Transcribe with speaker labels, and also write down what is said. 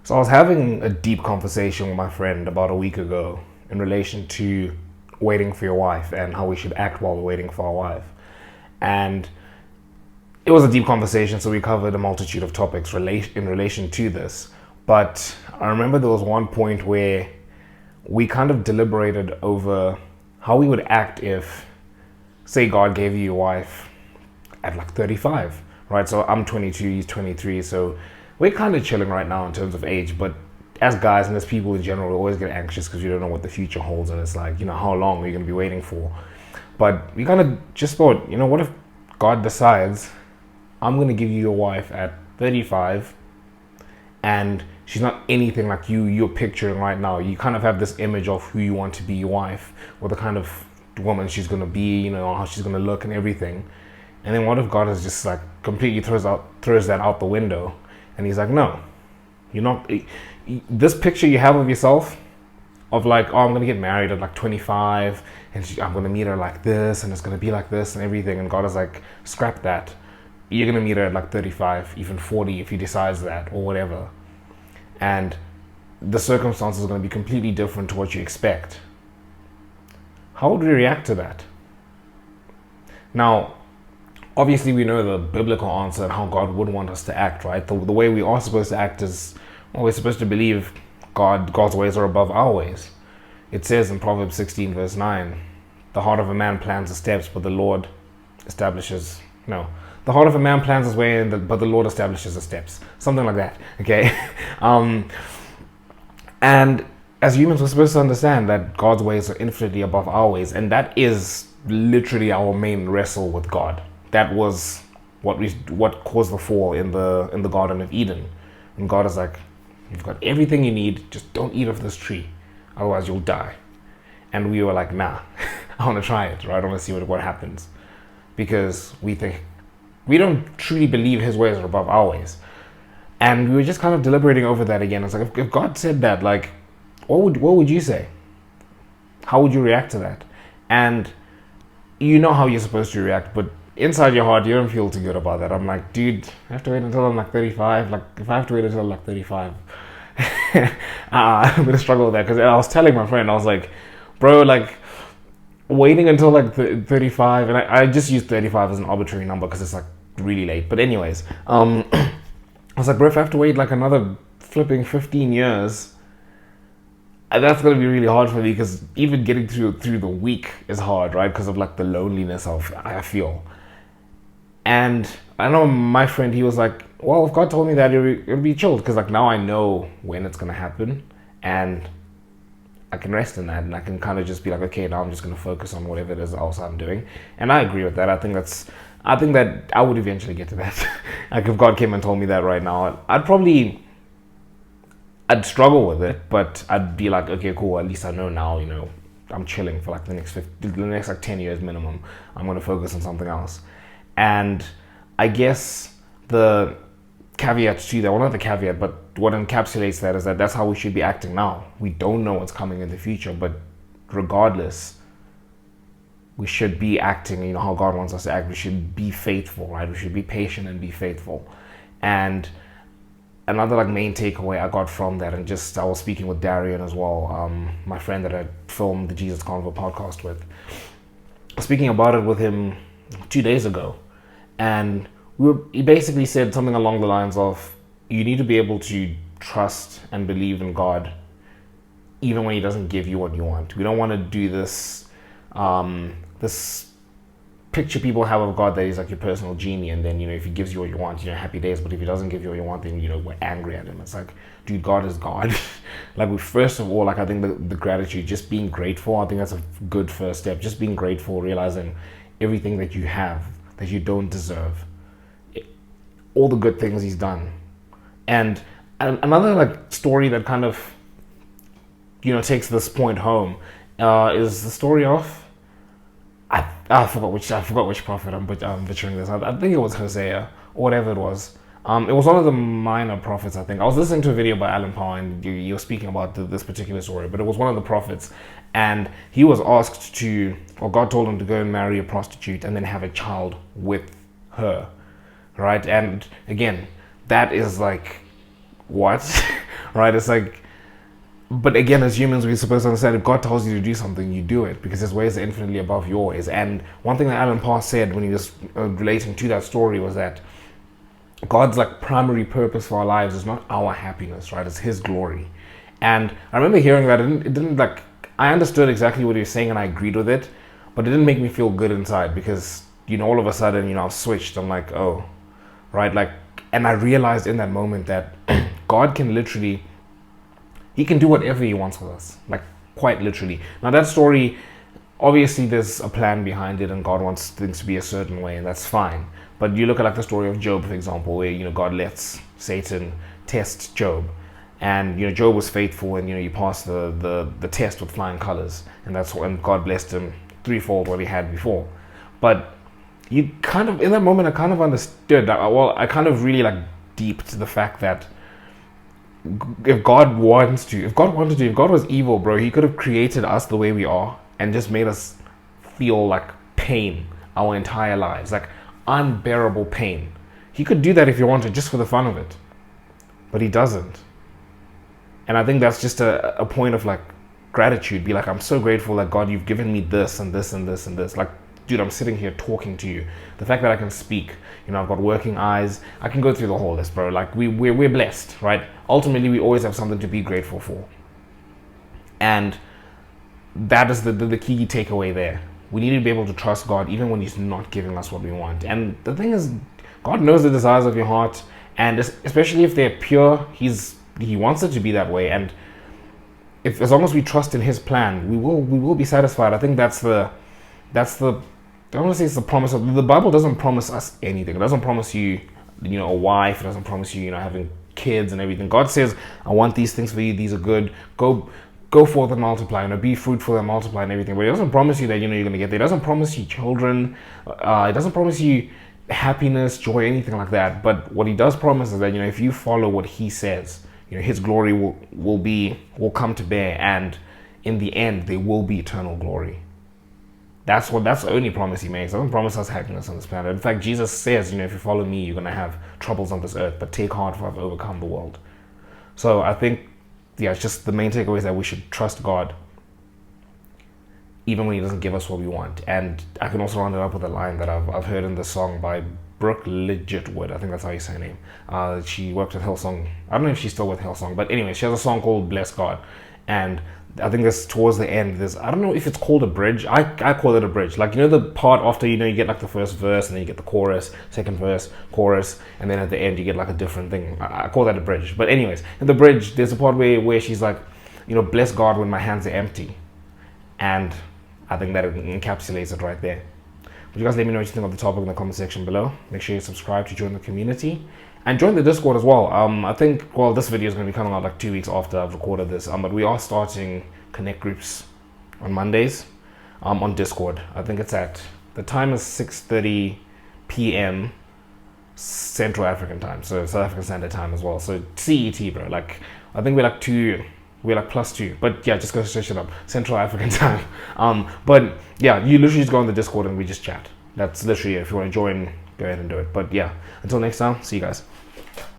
Speaker 1: So I was having a deep conversation with my friend about a week ago in relation to waiting for your wife and how we should act while we're waiting for our wife. And it was a deep conversation, so we covered a multitude of topics in relation to this. But I remember there was one point where we kind of deliberated over how we would act if, say, God gave you your wife at like 35, right? So I'm 22, he's 23, so we're kind of chilling right now in terms of age, but as guys and as people in general, we always get anxious because you don't know what the future holds, and it's like, how long are you going to be waiting for? But we kind of just thought, what if God decides, I'm going to give you your wife at 35, and she's not anything like you're picturing right now. You kind of have this image of who you want to be your wife, or the kind of woman she's going to be, how she's going to look and everything. And then what if God is just like completely throws that out the window, and he's like, no, you're not. This picture you have of yourself, of like, oh, I'm going to get married at like 25, and I'm going to meet her like this, and it's going to be like this and everything. And God is like, scrap that. You're going to meet her at like 35, even 40 if he decides that, or whatever. And the circumstances are going to be completely different to what you expect. How would we react to that? Now, obviously we know the biblical answer and how God would want us to act, right? The way we are supposed to act is, we're supposed to believe God's ways are above our ways. It says in Proverbs 16 verse 9, the heart of a man plans his steps, but the Lord establishes, the heart of a man plans his way, but the Lord establishes his steps. Something like that, okay? And as humans, we're supposed to understand that God's ways are infinitely above our ways, and that is literally our main wrestle with God. That was what caused the fall in the Garden of Eden. And God is like, you've got everything you need, just don't eat of this tree, otherwise you'll die. And we were like, nah, I want to try it, right? I want to see what happens. Because we don't truly believe his ways are above our ways. And we were just kind of deliberating over that again. It's like, if God said that, like, what would you say? How would you react to that? And you know how you're supposed to react, but inside your heart, you don't feel too good about that. I'm like, dude, I have to wait until I'm like 35. Like, if I have to wait until I'm like 35, I'm gonna struggle with that. Because I was telling my friend, I was like, bro, like, waiting until like 35, and I just use 35 as an arbitrary number because it's like really late. But anyways, I was like, bro, if I have to wait like another flipping 15 years, that's going to be really hard for me, because even getting through the week is hard, right? Because of like the loneliness I feel. And I know my friend, he was like, well, if God told me that, it'll be chilled, because like now I know when it's going to happen, and I can rest in that, and I can kind of just be like, okay, now I'm just going to focus on whatever it is else I'm doing. And I agree with that. I think that I would eventually get to that. Like, if God came and told me that right now, I'd struggle with it, but I'd be like, okay, cool, at least I know now, I'm chilling for like the next like 10 years minimum. I'm going to focus on something else. And I guess the caveat to that, well, not the caveat, but what encapsulates that is that that's how we should be acting now. We don't know what's coming in the future, but regardless, we should be acting, how God wants us to act. We should be faithful, right? We should be patient and be faithful. And another like main takeaway I got from that, and I was speaking with Darian as well, my friend that I filmed the Jesus Convo podcast with, speaking about it with him 2 days ago, and he basically said something along the lines of, you need to be able to trust and believe in God even when he doesn't give you what you want. We don't want to do this this picture people have of God, that he's like your personal genie, and then if he gives you what you want, happy days. But if he doesn't give you what you want, then we're angry at him. It's like, dude, God is God. Like, first of all, like, I think the gratitude, just being grateful, I think that's a good first step. Just being grateful, realizing everything that you have that you don't deserve, all the good things he's done. And another like story that kind of takes this point home is the story of, I forgot which prophet. I'm butchering this. I think it was Hosea or whatever it was. It was one of the minor prophets, I think. I was listening to a video by Alan Power, and you were speaking about this particular story, but it was one of the prophets, and he was asked God told him to go and marry a prostitute and then have a child with her, right? And again, that is like, what? right? It's like, but again, as humans, we're supposed to understand if God tells you to do something, you do it because His ways are infinitely above your ways. And one thing that Alan Parr said when he was relating to that story was that God's like primary purpose for our lives is not our happiness, right? It's His glory. And I remember hearing that, and it didn't like, I understood exactly what he was saying and I agreed with it, but it didn't make me feel good inside because, all of a sudden, I've switched. I'm like, oh, right? Like, and I realized in that moment that God can literally, He can do whatever He wants with us, like quite literally. Now that story, obviously there's a plan behind it and God wants things to be a certain way, and that's fine. But you look at like the story of Job, for example, where, God lets Satan test Job. And, Job was faithful and, he passed the test with flying colors. And and God blessed him threefold what he had before. But you kind of, in that moment, I kind of understood that, I kind of really like deeped the fact that if God wanted to, if God was evil, bro, He could have created us the way we are and just made us feel like pain our entire lives, like unbearable pain. He could do that if He wanted, just for the fun of it. But He doesn't. And I think that's just a point of like gratitude. Be like, I'm so grateful that God, you've given me this and this and this and this. Like, dude, I'm sitting here talking to you. The fact that I can speak, I've got working eyes. I can go through the whole list, bro. Like, we're blessed, right? Ultimately, we always have something to be grateful for. And that is the key takeaway there. We need to be able to trust God even when He's not giving us what we want. And the thing is, God knows the desires of your heart. And especially if they're pure, He wants it to be that way. And as long as we trust in His plan, we will be satisfied. I think that's the I don't want to say it's the promise of the Bible. Doesn't promise us anything. It doesn't promise you, a wife. It doesn't promise you, having kids and everything. God says, I want these things for you. These are good. Go forth and multiply, be fruitful and multiply and everything. But He doesn't promise you that, you're going to get there. It doesn't promise you children. It doesn't promise you happiness, joy, anything like that. But what He does promise is that, if you follow what He says, His glory will come to bear, and in the end, there will be eternal glory. That's the only promise He makes. He doesn't promise us happiness on this planet. In fact, Jesus says, if you follow me, you're going to have troubles on this earth, but take heart, for I've overcome the world. So I think, it's just the main takeaway is that we should trust God even when He doesn't give us what we want. And I can also round it up with a line that I've heard in the song by Brooke Lidgetwood. I think that's how you say her name. She worked with Hillsong. I don't know if she's still with Hillsong, but anyway, she has a song called Bless God. And I think this towards the end, I don't know if it's called a bridge. I call it a bridge. Like, the part after, you get like the first verse and then you get the chorus, second verse, chorus, and then at the end you get like a different thing. I call that a bridge. But anyways, in the bridge, there's a part where she's like, bless God when my hands are empty. And I think that encapsulates it right there. But you guys let me know what you think of the topic in the comment section below. Make sure you subscribe to join the community. And join the Discord as well. I think, this video is going to be coming out like 2 weeks after I've recorded this. But we are starting Connect groups on Mondays on Discord. I think the time is 6:30 p.m. Central African time. So South African Standard Time as well. So CET, bro. Like, I think we're like +2. But yeah, just go search it up. Central African time. But yeah, you literally just go on the Discord and we just chat. That's literally it. If you want to join, go ahead and do it. But yeah, until next time, see you guys.